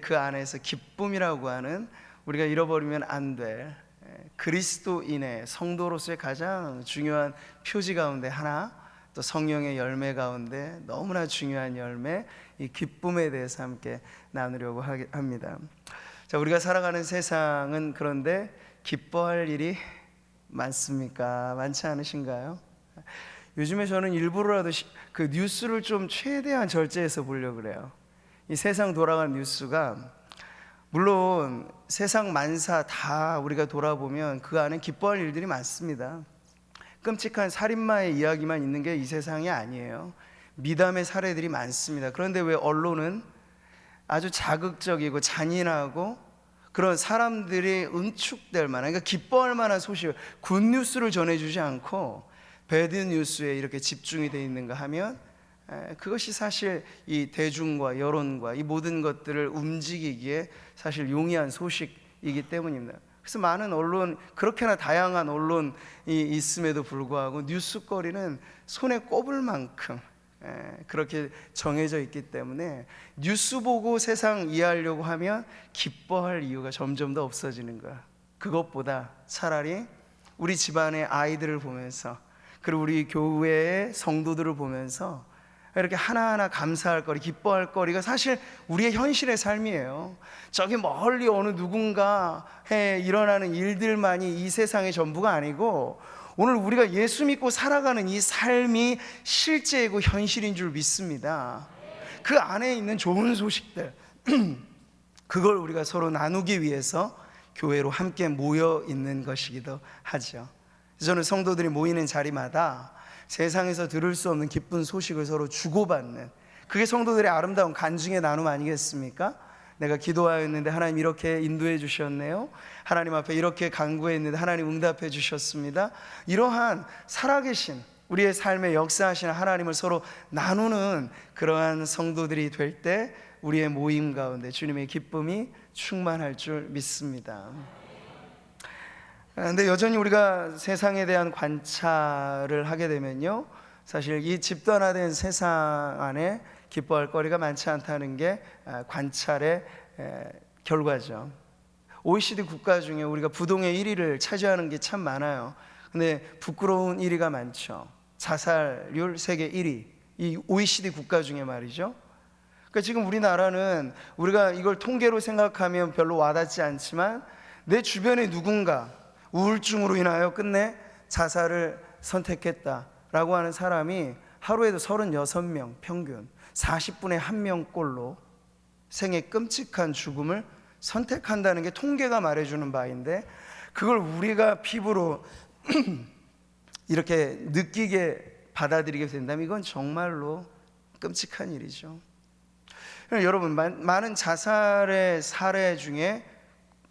그 안에서 기쁨이라고 하는 우리가 잃어버리면 안 될 그리스도인의 성도로서의 가장 중요한 표지 가운데 하나, 또 성령의 열매 가운데 너무나 중요한 열매, 이 기쁨에 대해서 함께 나누려고 합니다. 자, 우리가 살아가는 세상은 그런데 기뻐할 일이 많습니까? 많지 않으신가요? 요즘에 저는 일부러라도 그 뉴스를 좀 최대한 절제해서 보려고 그래요. 이 세상 돌아가는 뉴스가, 물론 세상 만사 다 우리가 돌아보면 그 안에 기뻐할 일들이 많습니다. 끔찍한 살인마의 이야기만 있는 게 이 세상이 아니에요. 미담의 사례들이 많습니다. 그런데 왜 언론은 아주 자극적이고 잔인하고 그런 사람들이 응축될 만한, 그러니까 기뻐할 만한 소식, 굿뉴스를 전해주지 않고 배드뉴스에 이렇게 집중이 되어 있는가 하면, 그것이 사실 이 대중과 여론과 이 모든 것들을 움직이기에 사실 용이한 소식이기 때문입니다. 그래서 많은 언론, 그렇게나 다양한 언론이 있음에도 불구하고 뉴스거리는 손에 꼽을 만큼 그렇게 정해져 있기 때문에 뉴스 보고 세상 이해하려고 하면 기뻐할 이유가 점점 더 없어지는 거야. 그것보다 차라리 우리 집안의 아이들을 보면서, 그리고 우리 교회의 성도들을 보면서 이렇게 하나하나 감사할 거리, 기뻐할 거리가 사실 우리의 현실의 삶이에요. 저기 멀리 어느 누군가에 일어나는 일들만이 이 세상의 전부가 아니고, 오늘 우리가 예수 믿고 살아가는 이 삶이 실제이고 현실인 줄 믿습니다. 그 안에 있는 좋은 소식들, 그걸 우리가 서로 나누기 위해서 교회로 함께 모여 있는 것이기도 하죠. 저는 성도들이 모이는 자리마다 세상에서 들을 수 없는 기쁜 소식을 서로 주고받는, 그게 성도들의 아름다운 간증의 나눔 아니겠습니까? 내가 기도하였는데 하나님 이렇게 인도해 주셨네요. 하나님 앞에 이렇게 간구했는데 하나님 응답해 주셨습니다. 이러한 살아계신 우리의 삶에 역사하시는 하나님을 서로 나누는 그러한 성도들이 될 때 우리의 모임 가운데 주님의 기쁨이 충만할 줄 믿습니다. 그런데 여전히 우리가 세상에 대한 관찰을 하게 되면요, 사실 이 집단화된 세상 안에 기뻐할 거리가 많지 않다는 게 관찰의 결과죠. OECD 국가 중에 우리가 부동의 1위를 차지하는 게 참 많아요. 근데 부끄러운 1위가 많죠. 자살률 세계 1위, 이 OECD 국가 중에 말이죠. 그러니까 지금 우리나라는, 우리가 이걸 통계로 생각하면 별로 와닿지 않지만, 내 주변에 누군가 우울증으로 인하여 끝내 자살을 선택했다라고 하는 사람이 하루에도 36명, 평균 40분에 1명꼴로 생의 끔찍한 죽음을 선택한다는 게 통계가 말해주는 바인데, 그걸 우리가 피부로 이렇게 느끼게 받아들이게 된다면 이건 정말로 끔찍한 일이죠. 여러분, 많은 자살의 사례 중에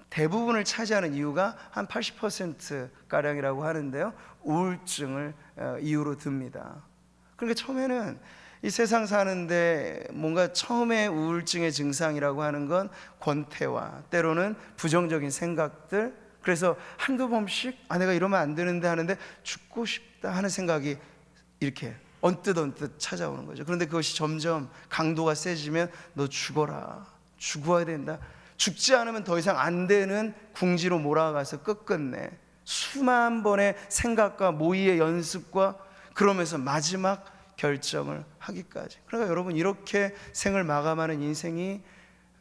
대부분을 차지하는 이유가 한 80%가량이라고 하는데요, 우울증을 이유로 듭니다. 그러니까 처음에는 이 세상 사는데 뭔가 처음에 우울증의 증상이라고 하는 건 권태와 때로는 부정적인 생각들, 그래서 한두 번씩 내가 이러면 안 되는데 하는데 죽고 싶다 하는 생각이 이렇게 언뜻 찾아오는 거죠. 그런데 그것이 점점 강도가 세지면 너 죽어라, 죽어야 된다, 죽지 않으면 더 이상 안 되는 궁지로 몰아가서 끝끝내 수만 번의 생각과 모의의 연습과 그러면서 마지막 결정을 하기까지. 그러니까 여러분, 이렇게 생을 마감하는 인생이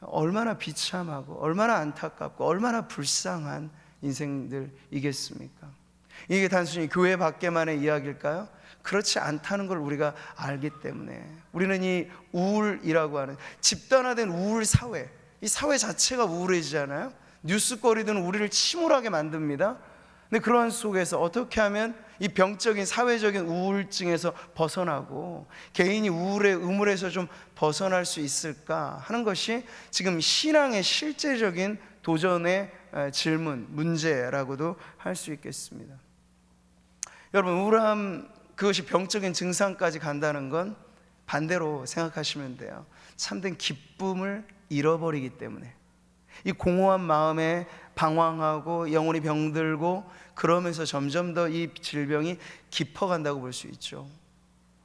얼마나 비참하고 얼마나 안타깝고 얼마나 불쌍한 인생들이겠습니까? 이게 단순히 교회 밖에만의 이야기일까요? 그렇지 않다는 걸 우리가 알기 때문에 우리는 이 우울이라고 하는 집단화된 우울 사회, 이 사회 자체가 우울해지잖아요. 뉴스거리들은 우리를 침울하게 만듭니다. 근데 그런 속에서 어떻게 하면 이 병적인 사회적인 우울증에서 벗어나고 개인이 우울의 우물에서 좀 벗어날 수 있을까 하는 것이 지금 신앙의 실제적인 도전의 질문, 문제라고도 할 수 있겠습니다. 여러분, 우울함, 그것이 병적인 증상까지 간다는 건 반대로 생각하시면 돼요. 참된 기쁨을 잃어버리기 때문에 이 공허한 마음에 방황하고 영혼이 병들고 그러면서 점점 더 이 질병이 깊어간다고 볼 수 있죠.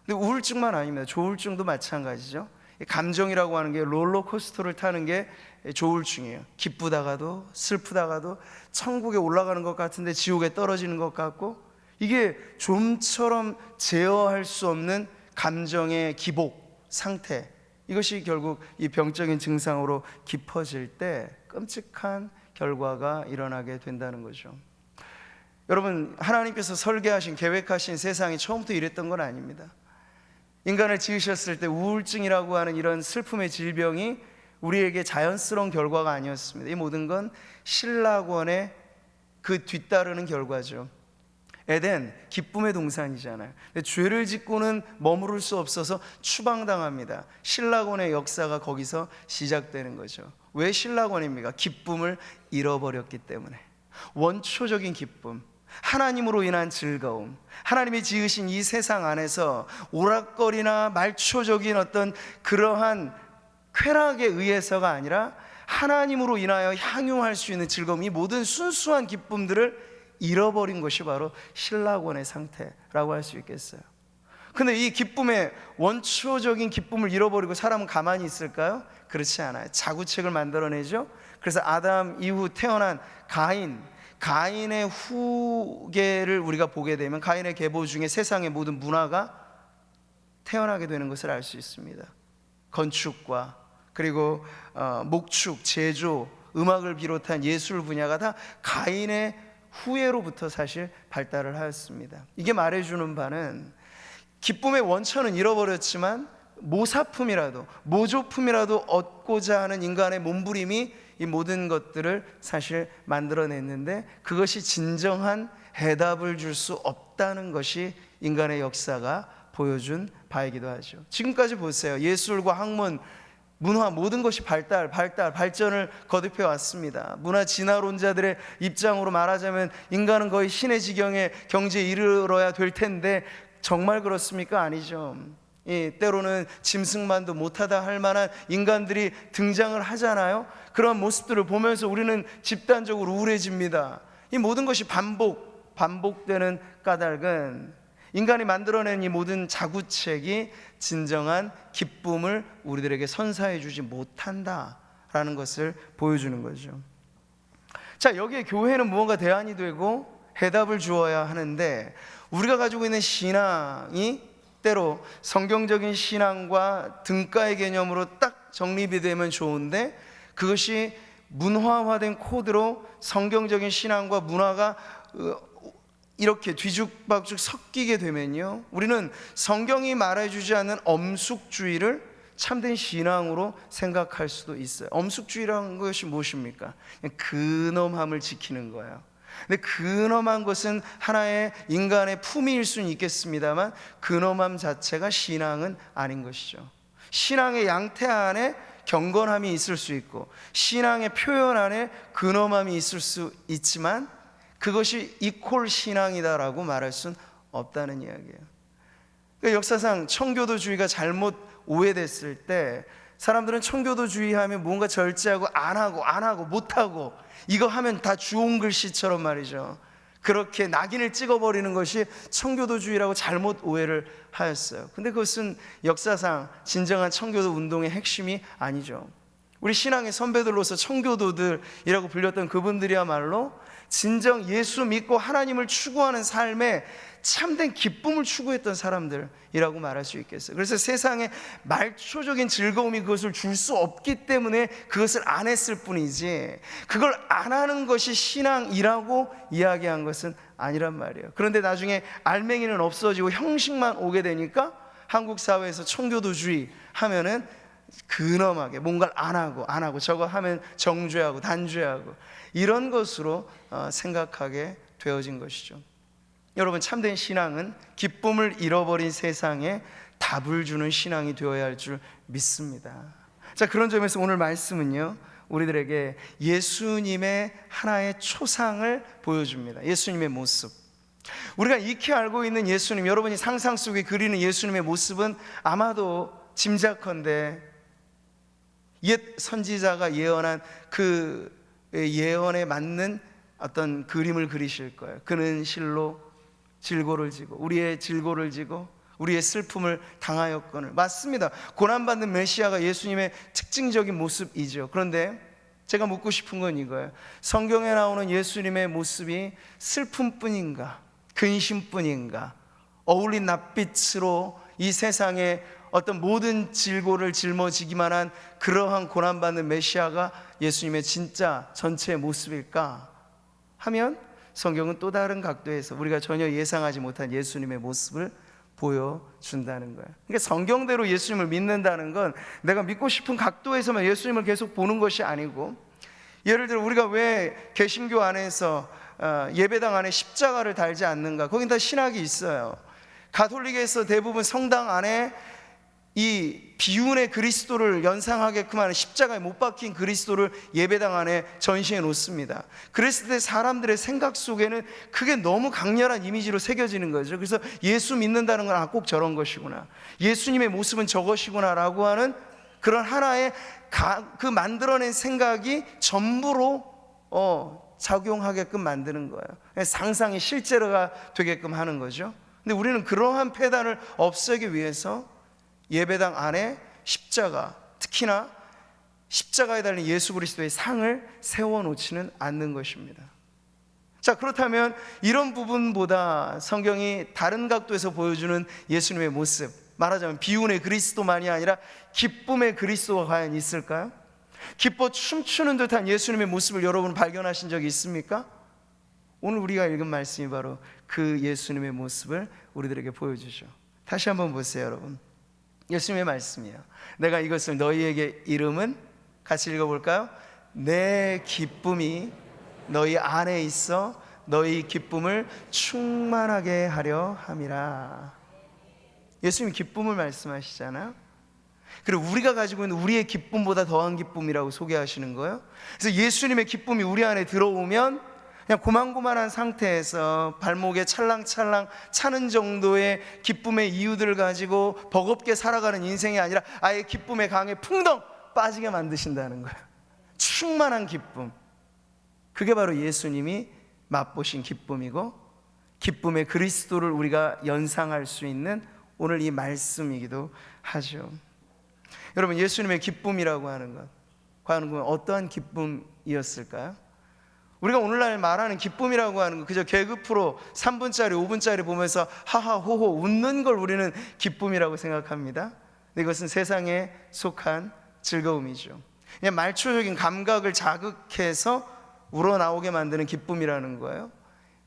근데 우울증만 아닙니다. 조울증도 마찬가지죠. 감정이라고 하는 게 롤러코스터를 타는 게 조울증이에요. 기쁘다가도 슬프다가도 천국에 올라가는 것 같은데 지옥에 떨어지는 것 같고, 이게 좀처럼 제어할 수 없는 감정의 기복 상태, 이것이 결국 이 병적인 증상으로 깊어질 때 끔찍한 결과가 일어나게 된다는 거죠. 여러분, 하나님께서 설계하신, 계획하신 세상이 처음부터 이랬던 건 아닙니다. 인간을 지으셨을 때 우울증이라고 하는 이런 슬픔의 질병이 우리에게 자연스러운 결과가 아니었습니다. 이 모든 건 신라권의 그 뒤따르는 결과죠. 에덴, 기쁨의 동산이잖아요. 근데 죄를 짓고는 머무를 수 없어서 추방당합니다. 신라권의 역사가 거기서 시작되는 거죠. 왜 신라권입니까? 기쁨을 잃어버렸기 때문에. 원초적인 기쁨, 하나님으로 인한 즐거움, 하나님이 지으신 이 세상 안에서 오락거리나 말초적인 어떤 그러한 쾌락에 의해서가 아니라 하나님으로 인하여 향유할 수 있는 즐거움, 이 모든 순수한 기쁨들을 잃어버린 것이 바로 신라권의 상태라고 할 수 있겠어요. 근데 이 기쁨의 원초적인 기쁨을 잃어버리고 사람은 가만히 있을까요? 그렇지 않아요. 자구책을 만들어내죠. 그래서 아담 이후 태어난 가인의 후계를 우리가 보게 되면 가인의 계보 중에 세상의 모든 문화가 태어나게 되는 것을 알 수 있습니다. 건축과 그리고 목축, 제조, 음악을 비롯한 예술 분야가 다 가인의 후예로부터 사실 발달을 하였습니다. 이게 말해주는 바는 기쁨의 원천은 잃어버렸지만 모사품이라도, 모조품이라도 얻고자 하는 인간의 몸부림이 이 모든 것들을 사실 만들어냈는데, 그것이 진정한 해답을 줄 수 없다는 것이 인간의 역사가 보여준 바이기도 하죠. 지금까지 보세요. 예술과 학문, 문화, 모든 것이 발전을 거듭해 왔습니다. 문화 진화론자들의 입장으로 말하자면 인간은 거의 신의 지경에 경지에 이르러야 될 텐데, 정말 그렇습니까? 아니죠. 때로는 짐승만도 못하다 할 만한 인간들이 등장을 하잖아요. 그런 모습들을 보면서 우리는 집단적으로 우울해집니다. 이 모든 것이 반복되는 까닭은 인간이 만들어낸 이 모든 자구책이 진정한 기쁨을 우리들에게 선사해 주지 못한다라는 것을 보여주는 거죠. 자, 여기에 교회는 무언가 대안이 되고 해답을 주어야 하는데, 우리가 가지고 있는 신앙이 때로 성경적인 신앙과 등가의 개념으로 딱 정립이 되면 좋은데, 그것이 문화화된 코드로 성경적인 신앙과 문화가 이렇게 뒤죽박죽 섞이게 되면요, 우리는 성경이 말해주지 않는 엄숙주의를 참된 신앙으로 생각할 수도 있어요. 엄숙주의라는 것이 무엇입니까? 근엄함을 지키는 거예요. 근데 근엄한 것은 하나의 인간의 품위일 수는 있겠습니다만, 근엄함 자체가 신앙은 아닌 것이죠. 신앙의 양태 안에 경건함이 있을 수 있고, 신앙의 표현 안에 근엄함이 있을 수 있지만, 그것이 이퀄 신앙이다라고 말할 수는 없다는 이야기예요. 그러니까 역사상 청교도주의가 잘못 오해됐을 때 사람들은 청교도주의하면 뭔가 절제하고 안 하고 못하고, 이거 하면 다 주홍 글씨처럼 말이죠, 그렇게 낙인을 찍어버리는 것이 청교도주의라고 잘못 오해를 하였어요. 근데 그것은 역사상 진정한 청교도 운동의 핵심이 아니죠. 우리 신앙의 선배들로서 청교도들이라고 불렸던 그분들이야말로 진정 예수 믿고 하나님을 추구하는 삶에 참된 기쁨을 추구했던 사람들이라고 말할 수 있겠어요. 그래서 세상에 말초적인 즐거움이 그것을 줄 수 없기 때문에 그것을 안 했을 뿐이지, 그걸 안 하는 것이 신앙이라고 이야기한 것은 아니란 말이에요. 그런데 나중에 알맹이는 없어지고 형식만 오게 되니까 한국 사회에서 청교도주의 하면은 근엄하게 뭔가를 안 하고 저거 하면 정죄하고 단죄하고 이런 것으로 생각하게 되어진 것이죠. 여러분, 참된 신앙은 기쁨을 잃어버린 세상에 답을 주는 신앙이 되어야 할 줄 믿습니다. 자, 그런 점에서 오늘 말씀은요, 우리들에게 예수님의 하나의 초상을 보여줍니다. 예수님의 모습. 우리가 익히 알고 있는 예수님, 여러분이 상상 속에 그리는 예수님의 모습은 아마도 짐작컨대 옛 선지자가 예언한 그 예언에 맞는 어떤 그림을 그리실 거예요. 그는 실로 질고를 지고, 우리의 질고를 지고 우리의 슬픔을 당하였거늘. 맞습니다. 고난받는 메시아가 예수님의 특징적인 모습이죠. 그런데 제가 묻고 싶은 건 이거예요. 성경에 나오는 예수님의 모습이 슬픔뿐인가, 근심뿐인가, 어울린 낯빛으로 이 세상에 어떤 모든 질고를 짊어지기만 한 그러한 고난받는 메시아가 예수님의 진짜 전체의 모습일까 하면, 성경은 또 다른 각도에서 우리가 전혀 예상하지 못한 예수님의 모습을 보여준다는 거예요. 그러니까 성경대로 예수님을 믿는다는 건 내가 믿고 싶은 각도에서만 예수님을 계속 보는 것이 아니고, 예를 들어 우리가 왜 개신교 안에서 예배당 안에 십자가를 달지 않는가? 거긴 다 신학이 있어요. 가톨릭에서 대부분 성당 안에 이 비운의 그리스도를 연상하게끔 하는 십자가에 못 박힌 그리스도를 예배당 안에 전시해 놓습니다. 그랬을 때 사람들의 생각 속에는 그게 너무 강렬한 이미지로 새겨지는 거죠. 그래서 예수 믿는다는 건 꼭 저런 것이구나, 예수님의 모습은 저것이구나 라고 하는 그런 하나의 그 만들어낸 생각이 전부로 작용하게끔 만드는 거예요. 상상이 실제로가 되게끔 하는 거죠. 근데 우리는 그러한 폐단을 없애기 위해서 예배당 안에 십자가, 특히나 십자가에 달린 예수 그리스도의 상을 세워놓지는 않는 것입니다. 자, 그렇다면 이런 부분보다 성경이 다른 각도에서 보여주는 예수님의 모습, 말하자면 비운의 그리스도만이 아니라 기쁨의 그리스도가 과연 있을까요? 기뻐 춤추는 듯한 예수님의 모습을 여러분 발견하신 적이 있습니까? 오늘 우리가 읽은 말씀이 바로 그 예수님의 모습을 우리들에게 보여주죠. 다시 한번 보세요, 여러분. 예수님의 말씀이에요. 내가 이것을 너희에게 이름은, 같이 읽어볼까요? 내 기쁨이 너희 안에 있어 너희 기쁨을 충만하게 하려 함이라. 예수님이 기쁨을 말씀하시잖아요. 그리고 우리가 가지고 있는 우리의 기쁨보다 더한 기쁨이라고 소개하시는 거예요. 그래서 예수님의 기쁨이 우리 안에 들어오면 그냥 고만고만한 상태에서 발목에 찰랑찰랑 차는 정도의 기쁨의 이유들을 가지고 버겁게 살아가는 인생이 아니라 아예 기쁨의 강에 풍덩 빠지게 만드신다는 거예요. 충만한 기쁨, 그게 바로 예수님이 맛보신 기쁨이고, 기쁨의 그리스도를 우리가 연상할 수 있는 오늘 이 말씀이기도 하죠. 여러분, 예수님의 기쁨이라고 하는 것, 과연 어떠한 기쁨이었을까요? 우리가 오늘날 말하는 기쁨이라고 하는 거 그저 개그 프로 3분짜리 5분짜리 보면서 하하호호 웃는 걸 우리는 기쁨이라고 생각합니다. 근데 이것은 세상에 속한 즐거움이죠. 그냥 말초적인 감각을 자극해서 우러나오게 만드는 기쁨이라는 거예요.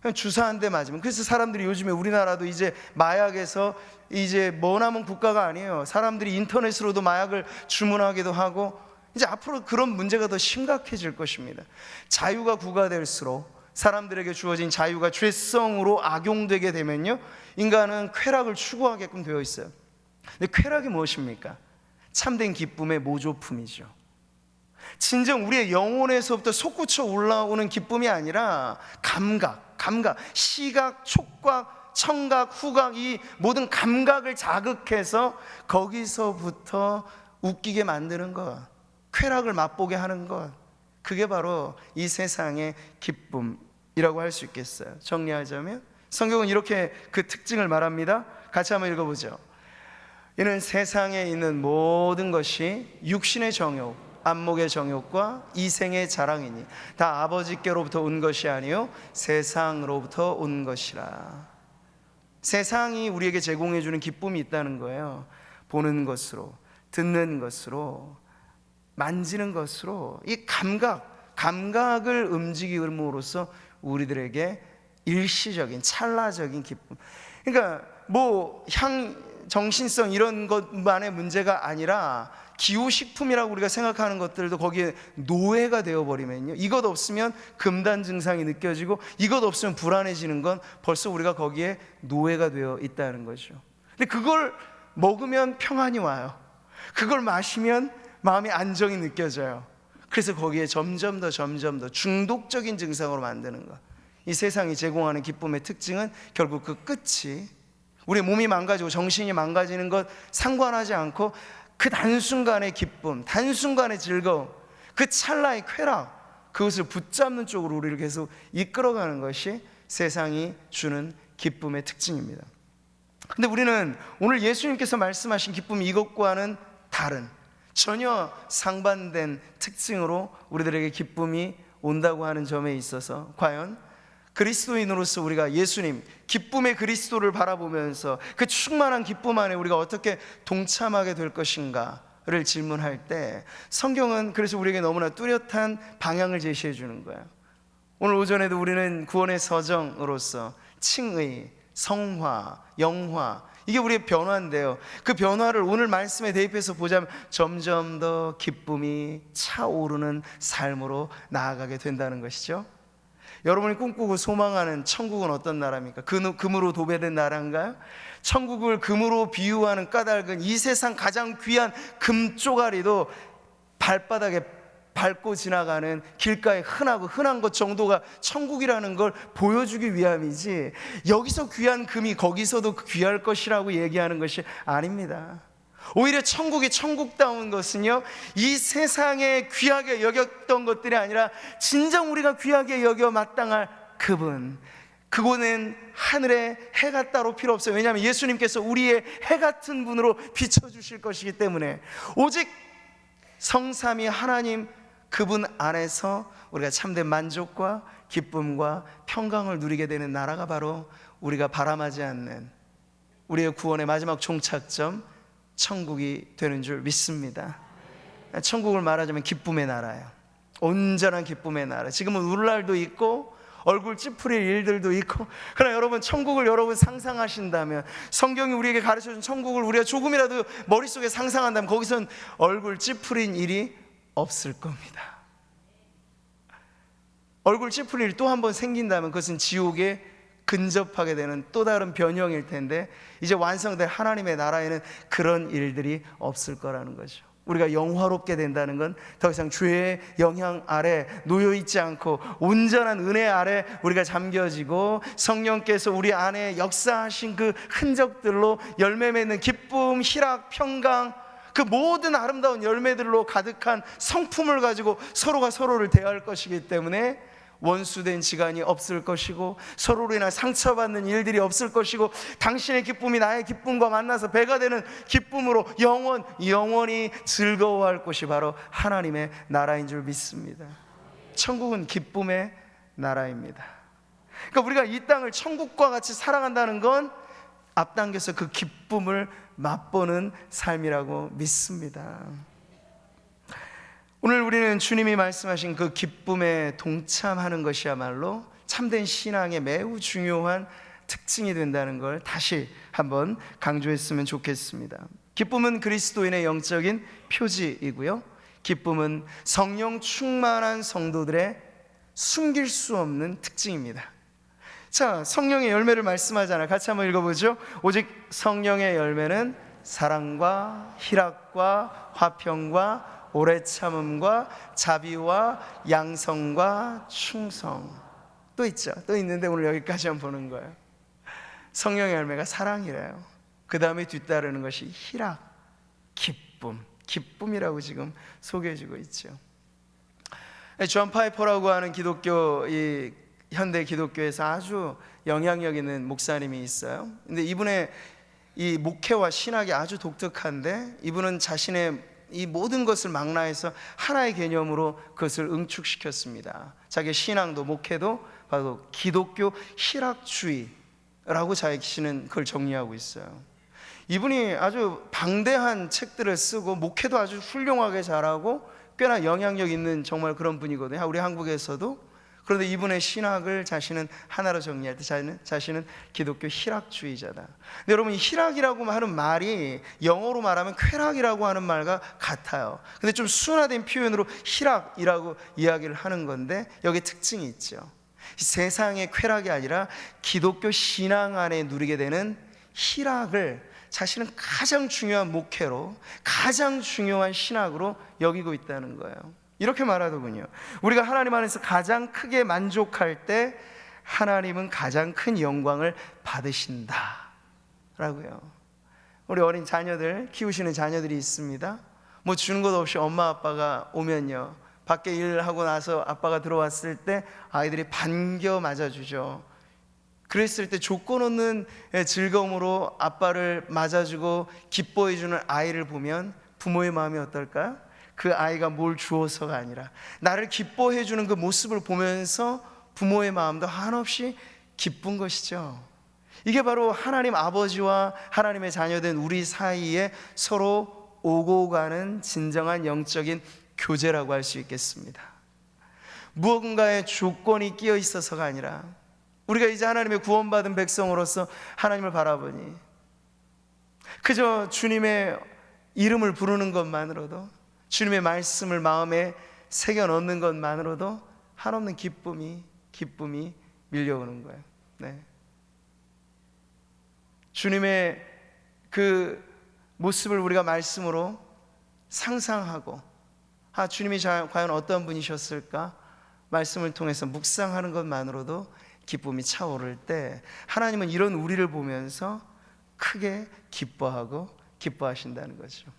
그냥 주사 한 대 맞으면. 그래서 사람들이 요즘에 우리나라도 이제 마약에서 이제 머나먼 국가가 아니에요. 사람들이 인터넷으로도 마약을 주문하기도 하고, 이제 앞으로 그런 문제가 더 심각해질 것입니다. 자유가 구가될수록, 사람들에게 주어진 자유가 죄성으로 악용되게 되면요, 인간은 쾌락을 추구하게끔 되어 있어요. 근데 쾌락이 무엇입니까? 참된 기쁨의 모조품이죠. 진정 우리의 영혼에서부터 솟구쳐 올라오는 기쁨이 아니라 감각, 시각, 촉각, 청각, 후각, 이 모든 감각을 자극해서 거기서부터 웃기게 만드는 것, 쾌락을 맛보게 하는 것, 그게 바로 이 세상의 기쁨이라고 할 수 있겠어요. 정리하자면 성경은 이렇게 그 특징을 말합니다. 같이 한번 읽어보죠. 이는 세상에 있는 모든 것이 육신의 정욕, 안목의 정욕과 이생의 자랑이니 다 아버지께로부터 온 것이 아니요 세상으로부터 온 것이라. 세상이 우리에게 제공해주는 기쁨이 있다는 거예요. 보는 것으로, 듣는 것으로, 만지는 것으로, 이 감각을 움직임으로써 우리들에게 일시적인 찰나적인 기쁨, 그러니까 뭐 정신성 이런 것만의 문제가 아니라 기호식품이라고 우리가 생각하는 것들도 거기에 노예가 되어버리면요, 이것 없으면 금단 증상이 느껴지고 이것 없으면 불안해지는 건 벌써 우리가 거기에 노예가 되어 있다는 거죠. 근데 그걸 먹으면 평안이 와요. 그걸 마시면 마음의 안정이 느껴져요. 그래서 거기에 점점 더 중독적인 증상으로 만드는 것. 이 세상이 제공하는 기쁨의 특징은 결국 그 끝이 우리 몸이 망가지고 정신이 망가지는 것 상관하지 않고 그 단순간의 기쁨, 단순간의 즐거움, 그 찰나의 쾌락, 그것을 붙잡는 쪽으로 우리를 계속 이끌어가는 것이 세상이 주는 기쁨의 특징입니다. 근데 우리는 오늘 예수님께서 말씀하신 기쁨이 이것과는 다른, 전혀 상반된 특징으로 우리들에게 기쁨이 온다고 하는 점에 있어서 과연 그리스도인으로서 우리가 예수님, 기쁨의 그리스도를 바라보면서 그 충만한 기쁨 안에 우리가 어떻게 동참하게 될 것인가를 질문할 때, 성경은 그래서 우리에게 너무나 뚜렷한 방향을 제시해 주는 거예요. 오늘 오전에도 우리는 구원의 서정으로서 칭의, 성화, 영화, 이게 우리의 변화인데요, 그 변화를 오늘 말씀에 대입해서 보자면 점점 더 기쁨이 차오르는 삶으로 나아가게 된다는 것이죠. 여러분이 꿈꾸고 소망하는 천국은 어떤 나라입니까? 금으로 도배된 나라인가요? 천국을 금으로 비유하는 까닭은 이 세상 가장 귀한 금 쪼가리도 발바닥에 밟고 지나가는 길가에 흔한 것 정도가 천국이라는 걸 보여주기 위함이지, 여기서 귀한 금이 거기서도 귀할 것이라고 얘기하는 것이 아닙니다. 오히려 천국이 천국다운 것은요, 이 세상에 귀하게 여겼던 것들이 아니라 진정 우리가 귀하게 여겨 마땅할 그분은 하늘에 해가 따로 필요 없어요. 왜냐하면 예수님께서 우리의 해 같은 분으로 비춰주실 것이기 때문에, 오직 성삼위 하나님 그분 안에서 우리가 참된 만족과 기쁨과 평강을 누리게 되는 나라가 바로 우리가 바람하지 않는 우리의 구원의 마지막 종착점 천국이 되는 줄 믿습니다. 천국을 말하자면 기쁨의 나라예요. 온전한 기쁨의 나라. 지금은 울 날도 있고 얼굴 찌푸릴 일들도 있고, 그러나 여러분, 천국을 여러분 상상하신다면, 성경이 우리에게 가르쳐준 천국을 우리가 조금이라도 머릿속에 상상한다면 거기선 얼굴 찌푸린 일이 없을 겁니다. 얼굴 찌푸릴 일이 또 한 번 생긴다면 그것은 지옥에 근접하게 되는 또 다른 변형일 텐데, 이제 완성될 하나님의 나라에는 그런 일들이 없을 거라는 거죠. 우리가 영화롭게 된다는 건 더 이상 죄의 영향 아래 놓여있지 않고 온전한 은혜 아래 우리가 잠겨지고, 성령께서 우리 안에 역사하신 그 흔적들로 열매 맺는 기쁨, 희락, 평강, 그 모든 아름다운 열매들로 가득한 성품을 가지고 서로가 서로를 대할 것이기 때문에 원수된 지간이 없을 것이고, 서로로 인한 상처받는 일들이 없을 것이고, 당신의 기쁨이 나의 기쁨과 만나서 배가 되는 기쁨으로 영원히 즐거워할 곳이 바로 하나님의 나라인 줄 믿습니다. 천국은 기쁨의 나라입니다. 그러니까 우리가 이 땅을 천국과 같이 사랑한다는 건 앞당겨서 그 기쁨을 맛보는 삶이라고 믿습니다. 오늘 우리는 주님이 말씀하신 그 기쁨에 동참하는 것이야말로 참된 신앙의 매우 중요한 특징이 된다는 걸 다시 한번 강조했으면 좋겠습니다. 기쁨은 그리스도인의 영적인 표지이고요, 기쁨은 성령 충만한 성도들의 숨길 수 없는 특징입니다. 자, 성령의 열매를 말씀하잖아요. 같이 한번 읽어보죠. 오직 성령의 열매는 사랑과 희락과 화평과 오래 참음과 자비와 양성과 충성. 또 있죠. 또 있는데 오늘 여기까지만 보는 거예요. 성령의 열매가 사랑이래요. 그 다음에 뒤따르는 것이 희락, 기쁨이라고 지금 소개해주고 있죠. 존 파이퍼라고 하는 기독교, 이 현대 기독교에서 아주 영향력 있는 목사님이 있어요. 근데 이분의 이 목회와 신학이 아주 독특한데, 이분은 자신의 이 모든 것을 망라해서 하나의 개념으로 그것을 응축시켰습니다. 자기의 신앙도 목회도 바로 기독교 희락주의라고 자기는 그걸 정리하고 있어요. 이분이 아주 방대한 책들을 쓰고 목회도 아주 훌륭하게 잘하고 꽤나 영향력 있는 정말 그런 분이거든요, 우리 한국에서도. 그런데 이분의 신학을 자신은 하나로 정리할 때 자신은 기독교 희락주의자다. 근데 여러분, 이 희락이라고 하는 말이 영어로 말하면 쾌락이라고 하는 말과 같아요. 근데 좀 순화된 표현으로 희락이라고 이야기를 하는 건데, 여기에 특징이 있죠. 세상의 쾌락이 아니라 기독교 신앙 안에 누리게 되는 희락을 자신은 가장 중요한 목회로, 가장 중요한 신학으로 여기고 있다는 거예요. 이렇게 말하더군요. 우리가 하나님 안에서 가장 크게 만족할 때 하나님은 가장 큰 영광을 받으신다 라고요. 우리 어린 자녀들, 키우시는 자녀들이 있습니다. 뭐 주는 것 없이 엄마 아빠가 오면요, 밖에 일하고 나서 아빠가 들어왔을 때 아이들이 반겨 맞아주죠. 그랬을 때 조건 없는 즐거움으로 아빠를 맞아주고 기뻐해주는 아이를 보면 부모의 마음이 어떨까요? 그 아이가 뭘 주어서가 아니라 나를 기뻐해주는 그 모습을 보면서 부모의 마음도 한없이 기쁜 것이죠. 이게 바로 하나님 아버지와 하나님의 자녀된 우리 사이에 서로 오고 가는 진정한 영적인 교제라고 할 수 있겠습니다. 무언가의 조건이 끼어 있어서가 아니라 우리가 이제 하나님의 구원받은 백성으로서 하나님을 바라보니 그저 주님의 이름을 부르는 것만으로도, 주님의 말씀을 마음에 새겨 넣는 것만으로도 한없는 기쁨이 밀려오는 거예요. 네. 주님의 그 모습을 우리가 말씀으로 상상하고, 주님이 과연 어떤 분이셨을까? 말씀을 통해서 묵상하는 것만으로도 기쁨이 차오를 때 하나님은 이런 우리를 보면서 크게 기뻐하고 기뻐하신다는 거죠.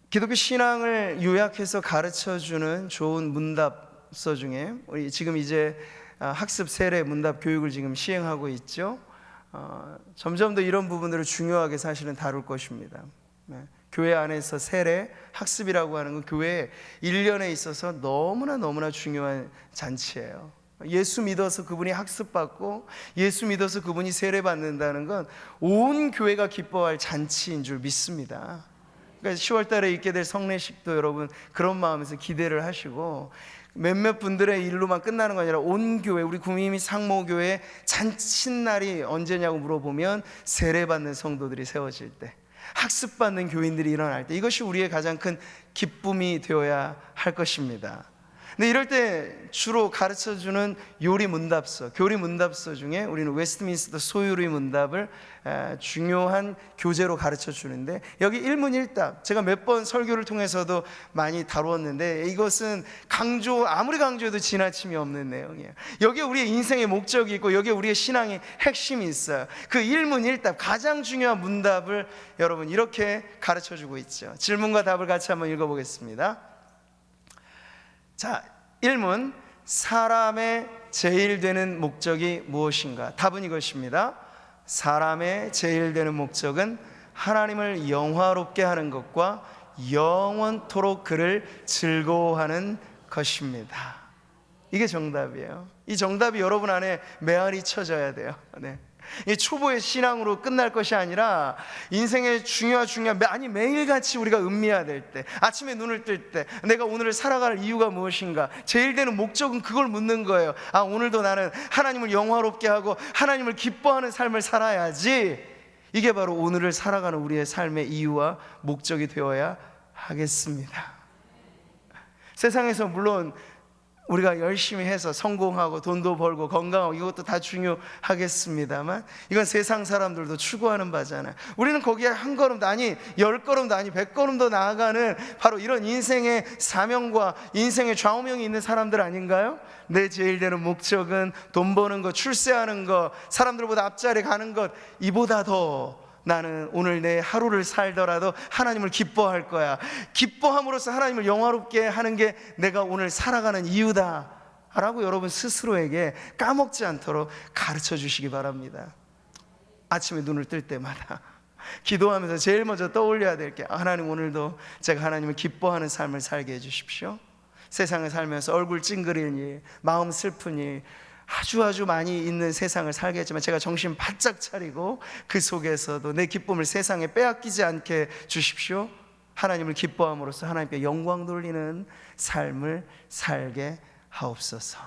기독교 신앙을 요약해서 가르쳐주는 좋은 문답서 중에 우리 지금 이제 학습 세례 문답 교육을 지금 시행하고 있죠. 점점 더 이런 부분들을 중요하게 사실은 다룰 것입니다. 네. 교회 안에서 세례 학습이라고 하는 건 교회 1년에 있어서 너무나 중요한 잔치예요. 예수 믿어서 그분이 학습받고 예수 믿어서 그분이 세례 받는다는 건 온 교회가 기뻐할 잔치인 줄 믿습니다. 그러니까 10월 달에 있게 될 성례식도 여러분 그런 마음에서 기대를 하시고, 몇몇 분들의 일로만 끝나는 거 아니라 온 교회, 우리 구미미 상모교회 잔칫날이 언제냐고 물어보면 세례받는 성도들이 세워질 때, 학습받는 교인들이 일어날 때, 이것이 우리의 가장 큰 기쁨이 되어야 할 것입니다. 근데 이럴 때 주로 가르쳐주는 요리 문답서, 교리 문답서 중에 우리는 웨스트민스터 소요리 문답을 중요한 교재로 가르쳐 주는데, 여기 일문일답, 제가 몇 번 설교를 통해서도 많이 다루었는데 이것은 아무리 강조해도 지나침이 없는 내용이에요. 여기에 우리의 인생의 목적이 있고 여기에 우리의 신앙의 핵심이 있어요. 그 일문일답, 가장 중요한 문답을 여러분 이렇게 가르쳐 주고 있죠. 질문과 답을 같이 한번 읽어보겠습니다. 자, 1문, 사람의 제일 되는 목적이 무엇인가? 답은 이것입니다. 사람의 제일 되는 목적은 하나님을 영화롭게 하는 것과 영원토록 그를 즐거워하는 것입니다. 이게 정답이에요. 이 정답이 여러분 안에 메아리 쳐져야 돼요. 네. 이 초보의 신앙으로 끝날 것이 아니라 인생의 중요한 매일같이 우리가 음미해야 될 때, 아침에 눈을 뜰 때 내가 오늘을 살아갈 이유가 무엇인가, 제일 되는 목적은 그걸 묻는 거예요. 오늘도 나는 하나님을 영화롭게 하고 하나님을 기뻐하는 삶을 살아야지. 이게 바로 오늘을 살아가는 우리의 삶의 이유와 목적이 되어야 하겠습니다. 세상에서 물론 우리가 열심히 해서 성공하고 돈도 벌고 건강하고 이것도 다 중요하겠습니다만, 이건 세상 사람들도 추구하는 바잖아요. 우리는 거기에 한 걸음도 아니 10걸음도 아니 100걸음도 나아가는 바로 이런 인생의 사명과 인생의 좌우명이 있는 사람들 아닌가요? 내 제일 되는 목적은 돈 버는 것, 출세하는 것, 사람들보다 앞자리 가는 것, 이보다 더 나는 오늘 내 하루를 살더라도 하나님을 기뻐할 거야. 기뻐함으로써 하나님을 영화롭게 하는 게 내가 오늘 살아가는 이유다 라고 여러분 스스로에게 까먹지 않도록 가르쳐 주시기 바랍니다. 아침에 눈을 뜰 때마다 기도하면서 제일 먼저 떠올려야 될 게, 하나님 오늘도 제가 하나님을 기뻐하는 삶을 살게 해주십시오. 세상을 살면서 얼굴 찡그리는 일, 마음 슬픈 일, 아주 많이 있는 세상을 살겠지만 제가 정신 바짝 차리고 그 속에서도 내 기쁨을 세상에 빼앗기지 않게 주십시오. 하나님을 기뻐함으로써 하나님께 영광 돌리는 삶을 살게 하옵소서.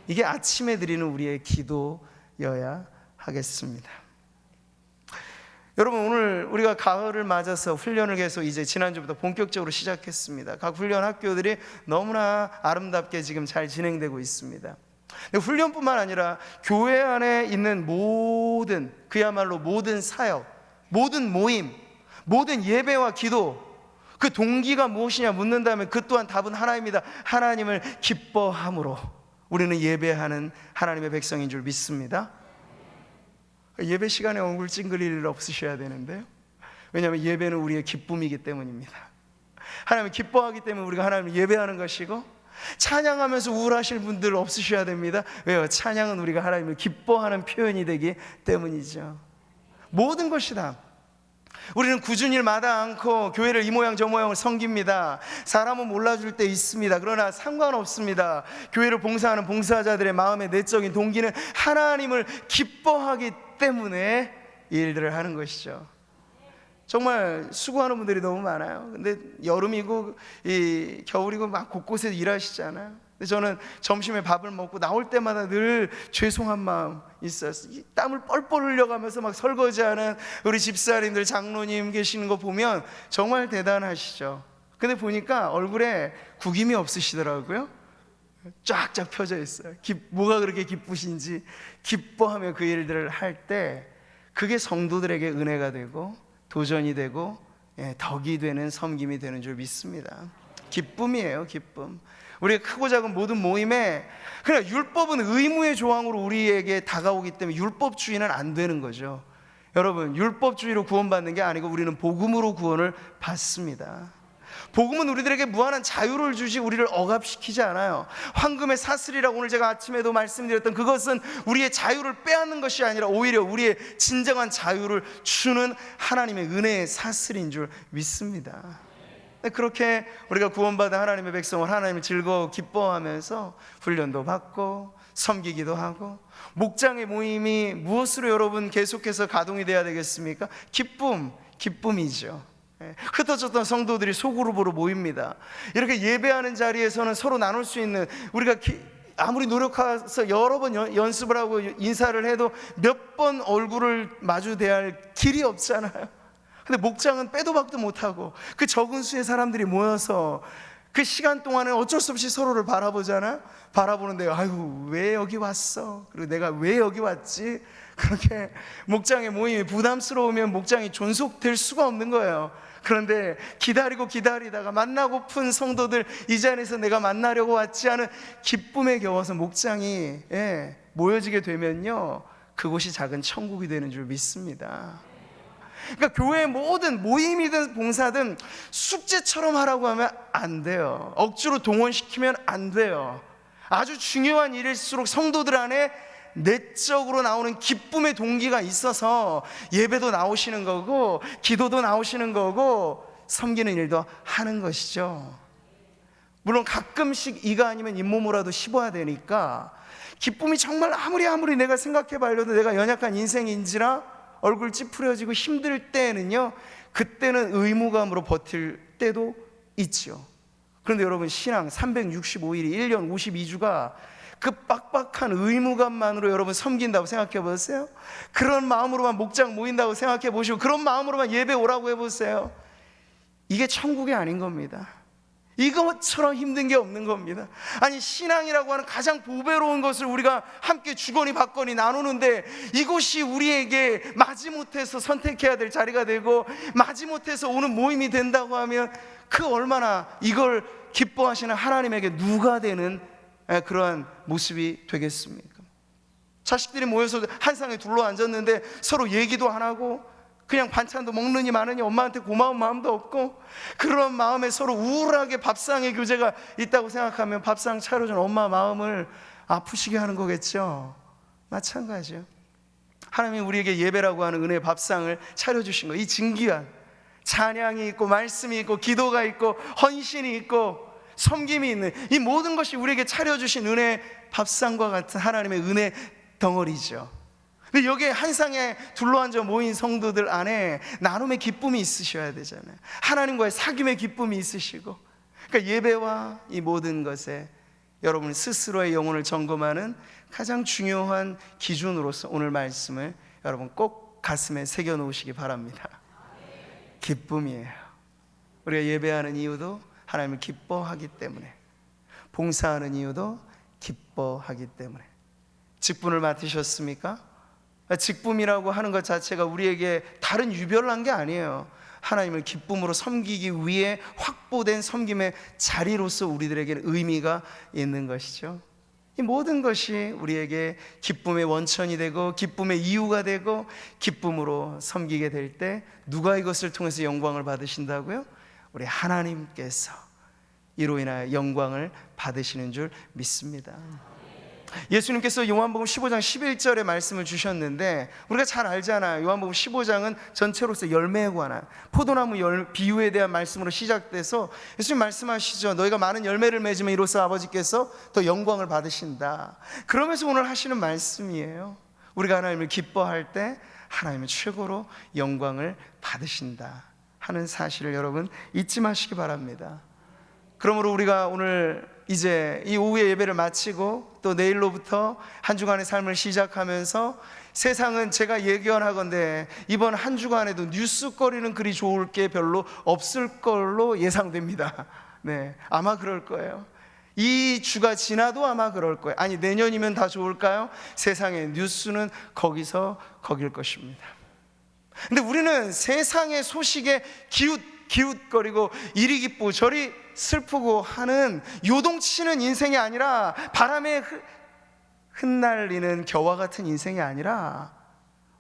이게 아침에 드리는 우리의 기도여야 하겠습니다. 여러분, 오늘 우리가 가을을 맞아서 훈련을 계속 이제 지난주부터 본격적으로 시작했습니다. 각 훈련 학교들이 너무나 아름답게 지금 잘 진행되고 있습니다. 훈련뿐만 아니라 교회 안에 있는 그야말로 모든 사역, 모든 모임, 모든 예배와 기도, 그 동기가 무엇이냐 묻는다면 그 또한 답은 하나입니다. 하나님을 기뻐함으로 우리는 예배하는 하나님의 백성인 줄 믿습니다. 예배 시간에 얼굴 찡그릴 일 없으셔야 되는데요, 왜냐하면 예배는 우리의 기쁨이기 때문입니다. 하나님을 기뻐하기 때문에 우리가 하나님을 예배하는 것이고, 찬양하면서 우울하실 분들 없으셔야 됩니다. 왜요? 찬양은 우리가 하나님을 기뻐하는 표현이 되기 때문이죠. 모든 것이 다 우리는 꾸준히 일마다 않고 교회를 이 모양 저 모양을 섬깁니다. 사람은 몰라줄 때 있습니다. 그러나 상관없습니다. 교회를 봉사하는 봉사자들의 마음의 내적인 동기는 하나님을 기뻐하기 때문에 이 일들을 하는 것이죠. 정말 수고하는 분들이 너무 많아요. 근데 여름이고 이 겨울이고 막 곳곳에 일하시잖아요. 근데 저는 점심에 밥을 먹고 나올 때마다 늘 죄송한 마음 있어요. 땀을 뻘뻘 흘려가면서 막 설거지하는 우리 집사님들, 장로님 계시는 거 보면 정말 대단하시죠. 근데 보니까 얼굴에 구김이 없으시더라고요. 쫙쫙 펴져 있어요. 뭐가 그렇게 기쁘신지 기뻐하며 그 일들을 할 때 그게 성도들에게 은혜가 되고 도전이 되고 덕이 되는 섬김이 되는 줄 믿습니다. 기쁨이에요, 기쁨. 우리가 크고 작은 모든 모임에 그냥 율법은 의무의 조항으로 우리에게 다가오기 때문에 율법주의는 안 되는 거죠. 여러분, 율법주의로 구원받는 게 아니고 우리는 복음으로 구원을 받습니다. 복음은 우리들에게 무한한 자유를 주시 우리를 억압시키지 않아요. 황금의 사슬이라고 오늘 제가 아침에도 말씀드렸던 그것은 우리의 자유를 빼앗는 것이 아니라 오히려 우리의 진정한 자유를 주는 하나님의 은혜의 사슬인 줄 믿습니다. 그렇게 우리가 구원받은 하나님의 백성을 하나님을 즐거워 기뻐하면서 훈련도 받고 섬기기도 하고, 목장의 모임이 무엇으로 여러분 계속해서 가동이 돼야 되겠습니까? 기쁨이죠. 흩어졌던 성도들이 소그룹으로 모입니다. 이렇게 예배하는 자리에서는 서로 나눌 수 있는, 우리가 아무리 노력해서 여러 번 연습을 하고 인사를 해도 몇 번 얼굴을 마주 대할 길이 없잖아요. 근데 목장은 빼도 박도 못하고 그 적은 수의 사람들이 모여서 그 시간 동안에 어쩔 수 없이 서로를 바라보잖아요. 바라보는데 아이고 왜 여기 왔어? 그리고 내가 왜 여기 왔지? 그렇게 목장의 모임이 부담스러우면 목장이 존속될 수가 없는 거예요. 그런데 기다리다가 만나고픈 성도들, 이 자리에서 내가 만나려고 왔지 하는 기쁨에 겨워서 목장이 모여지게 되면요, 그곳이 작은 천국이 되는 줄 믿습니다. 그러니까 교회의 모든 모임이든 봉사든 숙제처럼 하라고 하면 안 돼요. 억지로 동원시키면 안 돼요. 아주 중요한 일일수록 성도들 안에 내적으로 나오는 기쁨의 동기가 있어서 예배도 나오시는 거고 기도도 나오시는 거고 섬기는 일도 하는 것이죠. 물론 가끔씩 이가 아니면 잇몸으로라도 씹어야 되니까, 기쁨이 정말 아무리 내가 생각해 봐도 내가 연약한 인생인지라 얼굴 찌푸려지고 힘들 때는요, 그때는 의무감으로 버틸 때도 있죠. 그런데 여러분, 신앙 365일이 1년 52주가 그 빡빡한 의무감만으로 여러분 섬긴다고 생각해 보세요. 그런 마음으로만 목장 모인다고 생각해 보시고 그런 마음으로만 예배 오라고 해보세요. 이게 천국이 아닌 겁니다. 이것처럼 힘든 게 없는 겁니다. 아니, 신앙이라고 하는 가장 보배로운 것을 우리가 함께 주거니 받거니 나누는데, 이곳이 우리에게 마지못해서 선택해야 될 자리가 되고 마지못해서 오는 모임이 된다고 하면 그 얼마나 이걸 기뻐하시는 하나님에게 누가 되는 그러한 모습이 되겠습니까? 자식들이 모여서 한 상에 둘러앉았는데 서로 얘기도 안 하고 그냥 반찬도 먹느니 마느니 엄마한테 고마운 마음도 없고, 그런 마음에 서로 우울하게 밥상의 교제가 있다고 생각하면 밥상 차려준 엄마 마음을 아프시게 하는 거겠죠. 마찬가지요. 하나님이 우리에게 예배라고 하는 은혜의 밥상을 차려주신 거, 이 진귀한 찬양이 있고 말씀이 있고 기도가 있고 헌신이 있고 섬김이 있는 이 모든 것이 우리에게 차려주신 은혜의 밥상과 같은 하나님의 은혜 덩어리죠. 근데 여기에 한 상에 둘러앉아 모인 성도들 안에 나눔의 기쁨이 있으셔야 되잖아요. 하나님과의 사귐의 기쁨이 있으시고, 그러니까 예배와 이 모든 것에 여러분 스스로의 영혼을 점검하는 가장 중요한 기준으로서 오늘 말씀을 여러분 꼭 가슴에 새겨 놓으시기 바랍니다. 기쁨이에요. 우리가 예배하는 이유도 하나님을 기뻐하기 때문에, 봉사하는 이유도 기뻐하기 때문에. 직분을 맡으셨습니까? 직분이라고 하는 것 자체가 우리에게 다른 유별난 게 아니에요. 하나님을 기쁨으로 섬기기 위해 확보된 섬김의 자리로서 우리들에게는 의미가 있는 것이죠. 이 모든 것이 우리에게 기쁨의 원천이 되고 기쁨의 이유가 되고 기쁨으로 섬기게 될 때 누가 이것을 통해서 영광을 받으신다고요? 우리 하나님께서 이로 인하여 영광을 받으시는 줄 믿습니다. 예수님께서 요한복음 15장 11절에 말씀을 주셨는데, 우리가 잘 알잖아요. 요한복음 15장은 전체로서 열매에 관한 포도나무 비유에 대한 말씀으로 시작돼서 예수님 말씀하시죠. 너희가 많은 열매를 맺으면 이로써 아버지께서 더 영광을 받으신다. 그러면서 오늘 하시는 말씀이에요. 우리가 하나님을 기뻐할 때 하나님은 최고로 영광을 받으신다 하는 사실을 여러분 잊지 마시기 바랍니다. 그러므로 우리가 오늘 이제 이 오후의 예배를 마치고 또 내일로부터 한 주간의 삶을 시작하면서, 세상은 제가 예견하건대 이번 한 주간에도 뉴스거리는 그리 좋을 게 별로 없을 걸로 예상됩니다. 네, 아마 그럴 거예요. 이 주가 지나도 아마 그럴 거예요. 아니, 내년이면 다 좋을까요? 세상의 뉴스는 거기서 거길 것입니다. 근데 우리는 세상의 소식에 기웃거리고 이리 기쁘고 저리 슬프고 하는 요동치는 인생이 아니라, 바람에 흩날리는 겨와 같은 인생이 아니라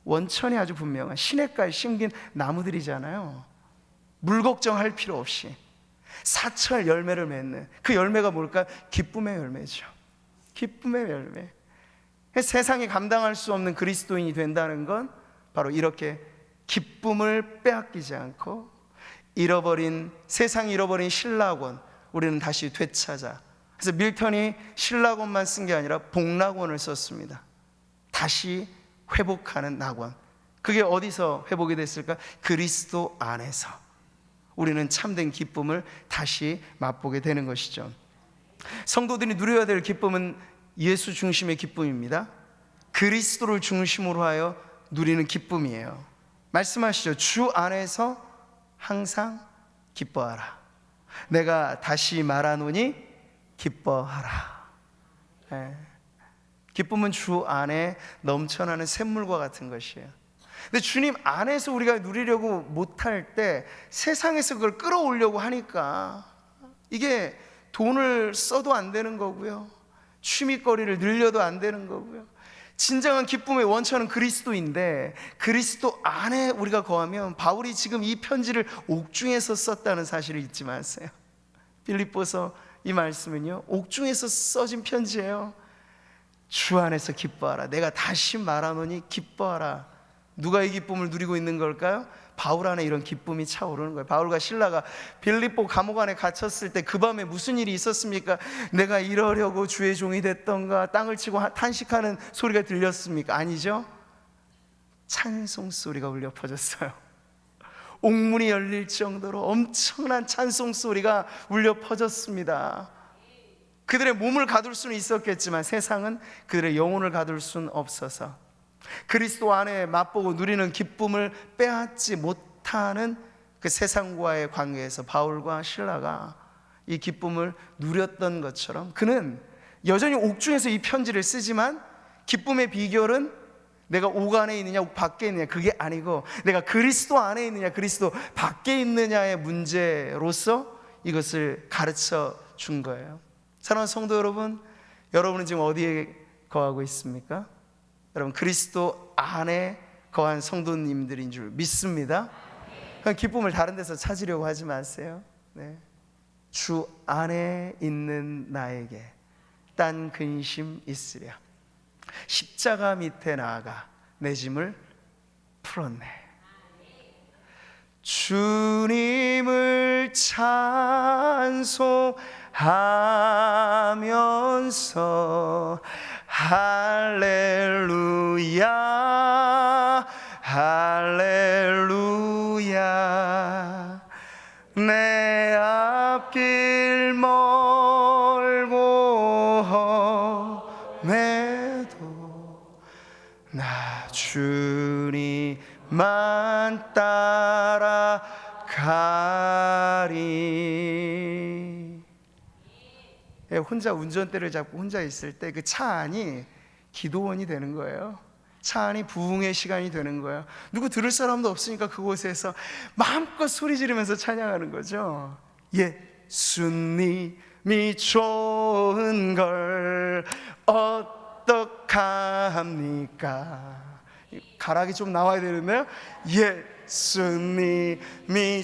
원천이 아주 분명한 시냇가에 심긴 나무들이잖아요. 물 걱정할 필요 없이 사철 열매를 맺는, 그 열매가 뭘까? 기쁨의 열매죠. 기쁨의 열매. 세상이 감당할 수 없는 그리스도인이 된다는 건 바로 이렇게 기쁨을 빼앗기지 않고 세상이 잃어버린 신락원, 우리는 다시 되찾아. 그래서 밀턴이 신락원만 쓴 게 아니라 복락원을 썼습니다. 다시 회복하는 낙원. 그게 어디서 회복이 됐을까? 그리스도 안에서 우리는 참된 기쁨을 다시 맛보게 되는 것이죠. 성도들이 누려야 될 기쁨은 예수 중심의 기쁨입니다. 그리스도를 중심으로 하여 누리는 기쁨이에요. 말씀하시죠. 주 안에서 항상 기뻐하라. 내가 다시 말하노니 기뻐하라. 네. 기쁨은 주 안에 넘쳐나는 샘물과 같은 것이에요. 근데 주님 안에서 우리가 누리려고 못할 때 세상에서 그걸 끌어오려고 하니까 이게 돈을 써도 안 되는 거고요, 취미거리를 늘려도 안 되는 거고요. 진정한 기쁨의 원천은 그리스도인데, 그리스도 안에 우리가 거하면, 바울이 지금 이 편지를 옥중에서 썼다는 사실을 잊지 마세요. 빌립보서 이 말씀은요, 옥중에서 써진 편지예요. 주 안에서 기뻐하라. 내가 다시 말하노니 기뻐하라. 누가 이 기쁨을 누리고 있는 걸까요? 바울 안에 이런 기쁨이 차오르는 거예요. 바울과 실라가 빌립보 감옥 안에 갇혔을 때 그 밤에 무슨 일이 있었습니까? 내가 이러려고 주의 종이 됐던가, 땅을 치고 탄식하는 소리가 들렸습니까? 아니죠. 찬송 소리가 울려 퍼졌어요. 옥문이 열릴 정도로 엄청난 찬송 소리가 울려 퍼졌습니다. 그들의 몸을 가둘 수는 있었겠지만 세상은 그들의 영혼을 가둘 수는 없어서 그리스도 안에 맛보고 누리는 기쁨을 빼앗지 못하는 그 세상과의 관계에서 바울과 실라가 이 기쁨을 누렸던 것처럼, 그는 여전히 옥중에서 이 편지를 쓰지만 기쁨의 비결은 내가 옥 안에 있느냐 옥 밖에 있느냐 그게 아니고, 내가 그리스도 안에 있느냐 그리스도 밖에 있느냐의 문제로서 이것을 가르쳐 준 거예요. 사랑하는 성도 여러분, 여러분은 지금 어디에 거하고 있습니까? 여러분 그리스도 안에 거한 성도님들인 줄 믿습니다. 기쁨을 다른 데서 찾으려고 하지 마세요. 네. 주 안에 있는 나에게 딴 근심 있으랴. 십자가 밑에 나아가 내 짐을 풀었네. 주님을 찬송하면서 할렐루야 할렐루야. 내 앞길 멀고 험해도 나 주님만 따라가리. 혼자 운전대를 잡고 혼자 있을 때 그 차 안이 기도원이 되는 거예요. 차 안이 부흥의 시간이 되는 거예요. 누구 들을 사람도 없으니까 그곳에서 마음껏 소리 지르면서 찬양하는 거죠. 예수님이 좋은 걸 어떡합니까? 가락이 좀 나와야 되는데요. 예수님이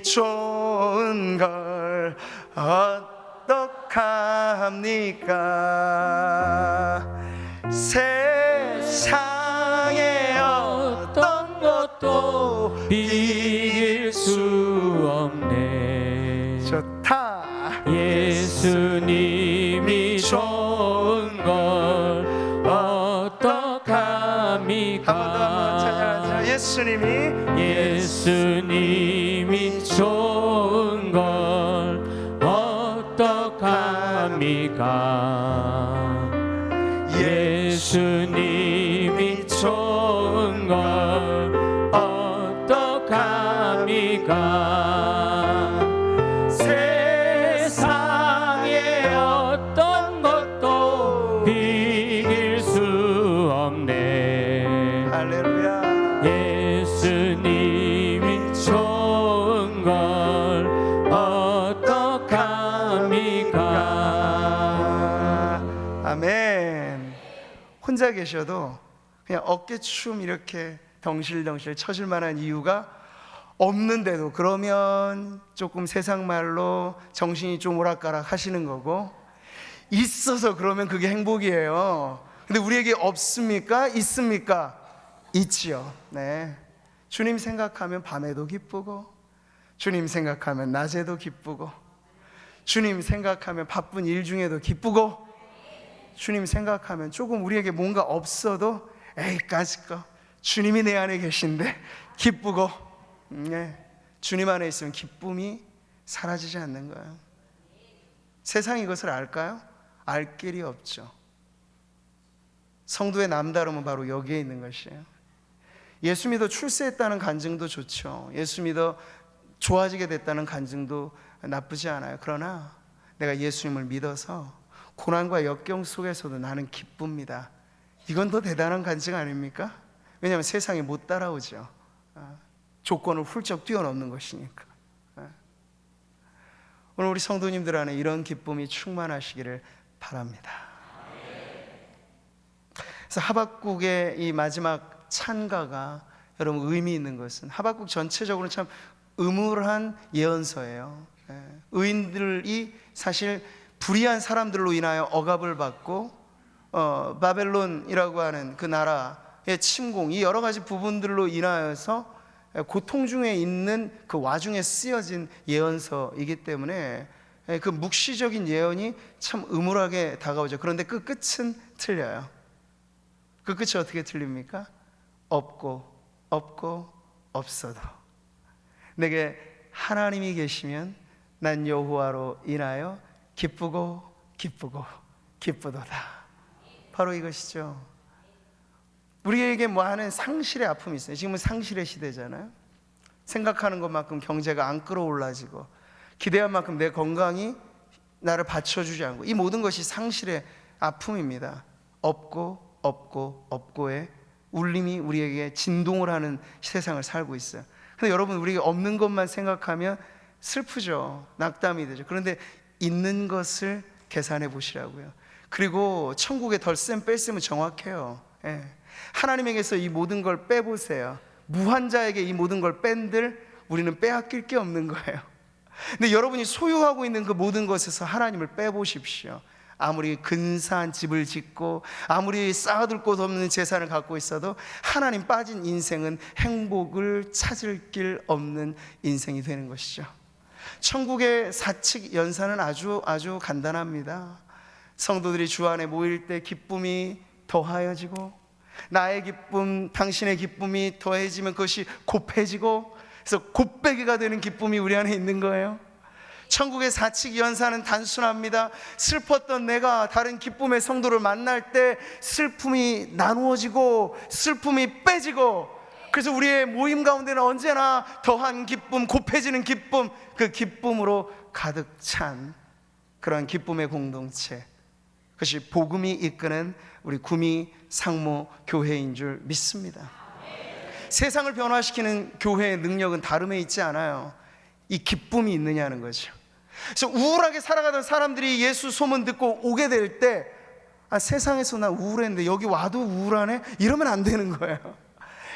좋은 걸 어떡합니까? 어떡합니까? 세상에 어떤 것도 비길 수 없네. 좋다. 예수님이 좋은 걸 어떡합니까? 한 번 더 찬양하자. 예수님이 좋은 걸 어떡합니까? 예수님이 좋은 걸 어떡합니까? 세상에 어떤 것도 비길 수 없네. 할렐루야. 예수님이 좋은 걸 어떡합니까? 아멘. 혼자 계셔도 그냥 어깨춤 이렇게 덩실덩실 쳐질 만한 이유가 없는데도, 그러면 조금 세상 말로 정신이 좀 오락가락 하시는 거고, 있어서 그러면 그게 행복이에요. 근데 우리에게 없습니까? 있습니까? 있지요. 네. 주님 생각하면 밤에도 기쁘고, 주님 생각하면 낮에도 기쁘고, 주님 생각하면 바쁜 일 중에도 기쁘고, 주님 생각하면 조금 우리에게 뭔가 없어도 에이 까짓거 주님이 내 안에 계신데 기쁘고, 네. 주님 안에 있으면 기쁨이 사라지지 않는 거예요. 세상이 이것을 알까요? 알 길이 없죠. 성도의 남다름은 바로 여기에 있는 것이에요. 예수 믿어 출세했다는 간증도 좋죠. 예수 믿어 좋아지게 됐다는 간증도 나쁘지 않아요. 그러나 내가 예수님을 믿어서 고난과 역경 속에서도 나는 기쁩니다. 이건 더 대단한 간증 아닙니까? 왜냐하면 세상이 못 따라오죠. 조건을 훌쩍 뛰어넘는 것이니까. 오늘 우리 성도님들 안에 이런 기쁨이 충만하시기를 바랍니다. 그래서 하박국의 이 마지막 찬가가 여러분 의미 있는 것은, 하박국 전체적으로 참 음울한 예언서예요. 의인들이 사실 불의한 사람들로 인하여 억압을 받고 바벨론이라고 하는 그 나라의 침공, 이 여러 가지 부분들로 인하여서 고통 중에 있는 그 와중에 쓰여진 예언서이기 때문에 그 묵시적인 예언이 참 음울하게 다가오죠. 그런데 그 끝은 틀려요. 그 끝이 어떻게 틀립니까? 없고 없어도 내게 하나님이 계시면 난 여호와로 인하여 기쁘도다. 바로 이것이죠. 우리에게 많은 상실의 아픔이 있어요. 지금은 상실의 시대잖아요. 생각하는 것만큼 경제가 안 끌어올라지고, 기대한 만큼 내 건강이 나를 받쳐주지 않고, 이 모든 것이 상실의 아픔입니다. 없고의 울림이 우리에게 진동을 하는 세상을 살고 있어요. 근데 여러분, 우리가 없는 것만 생각하면 슬프죠. 낙담이 되죠. 그런데 있는 것을 계산해 보시라고요. 그리고 천국의 덜셈 뺄셈은 정확해요. 하나님에게서 이 모든 걸 빼보세요. 무한자에게 이 모든 걸 뺀들 우리는 빼앗길 게 없는 거예요. 근데 여러분이 소유하고 있는 그 모든 것에서 하나님을 빼보십시오. 아무리 근사한 집을 짓고 아무리 쌓아둘 곳 없는 재산을 갖고 있어도 하나님 빠진 인생은 행복을 찾을 길 없는 인생이 되는 것이죠. 천국의 사칙 연산은 아주 간단합니다. 성도들이 주 안에 모일 때 기쁨이 더하여지고, 나의 기쁨, 당신의 기쁨이 더해지면 그것이 곱해지고, 그래서 곱배기가 되는 기쁨이 우리 안에 있는 거예요. 천국의 사칙 연산은 단순합니다. 슬펐던 내가 다른 기쁨의 성도를 만날 때 슬픔이 나누어지고 슬픔이 빼지고, 그래서 우리의 모임 가운데는 언제나 더한 기쁨, 곱해지는 기쁨, 그 기쁨으로 가득 찬 그러한 기쁨의 공동체, 그것이 복음이 이끄는 우리 구미 상무 교회인 줄 믿습니다. 세상을 변화시키는 교회의 능력은 다름에 있지 않아요. 이 기쁨이 있느냐는 거죠. 그래서 우울하게 살아가던 사람들이 예수 소문 듣고 오게 될 때, 세상에서 나 우울했는데 여기 와도 우울하네? 이러면 안 되는 거예요.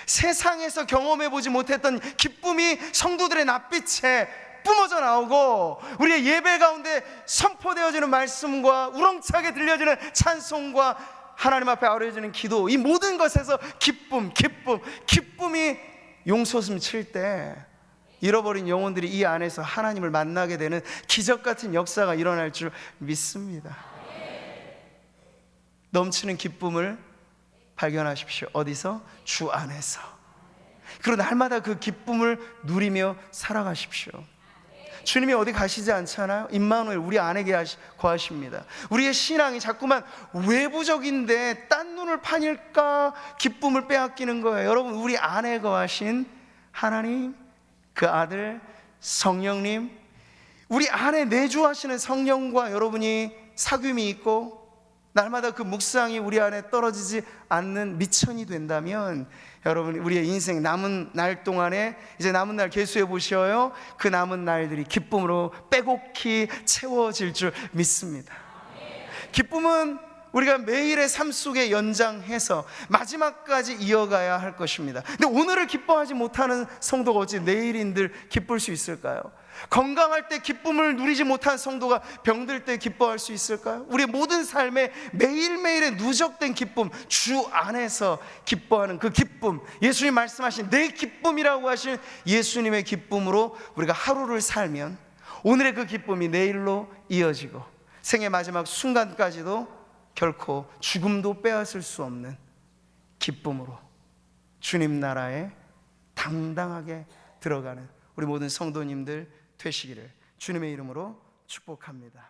세상에서 경험해보지 못했던 기쁨이 성도들의 낯빛에 뿜어져 나오고 우리의 예배 가운데 선포되어지는 말씀과 우렁차게 들려지는 찬송과 하나님 앞에 아뢰어지는 기도, 이 모든 것에서 기쁨이 용솟음 칠 때 잃어버린 영혼들이 이 안에서 하나님을 만나게 되는 기적 같은 역사가 일어날 줄 믿습니다. 넘치는 기쁨을 발견하십시오. 어디서? 주 안에서. 그리고 날마다 그 기쁨을 누리며 살아가십시오. 주님이 어디 가시지 않잖아요. 임마누엘, 우리 안에 거하십니다. 우리의 신앙이 자꾸만 외부적인데 딴 눈을 파니까 기쁨을 빼앗기는 거예요. 여러분, 우리 안에 거하신 하나님, 그 아들 성령님, 우리 안에 내주하시는 성령과 여러분이 사귐이 있고 날마다 그 묵상이 우리 안에 떨어지지 않는 미천이 된다면, 여러분, 우리의 인생 남은 날 동안에, 이제 남은 날 계수해 보셔요. 그 남은 날들이 기쁨으로 빼곡히 채워질 줄 믿습니다. 기쁨은 우리가 매일의 삶 속에 연장해서 마지막까지 이어가야 할 것입니다. 근데 오늘을 기뻐하지 못하는 성도가 어찌 내일인들 기쁠 수 있을까요? 건강할 때 기쁨을 누리지 못한 성도가 병들 때 기뻐할 수 있을까요? 우리의 모든 삶에 매일매일의 누적된 기쁨, 주 안에서 기뻐하는 그 기쁨, 예수님 말씀하신 내 기쁨이라고 하신 예수님의 기쁨으로 우리가 하루를 살면 오늘의 그 기쁨이 내일로 이어지고 생의 마지막 순간까지도 결코 죽음도 빼앗을 수 없는 기쁨으로 주님 나라에 당당하게 들어가는 우리 모든 성도님들 되시기를 주님의 이름으로 축복합니다.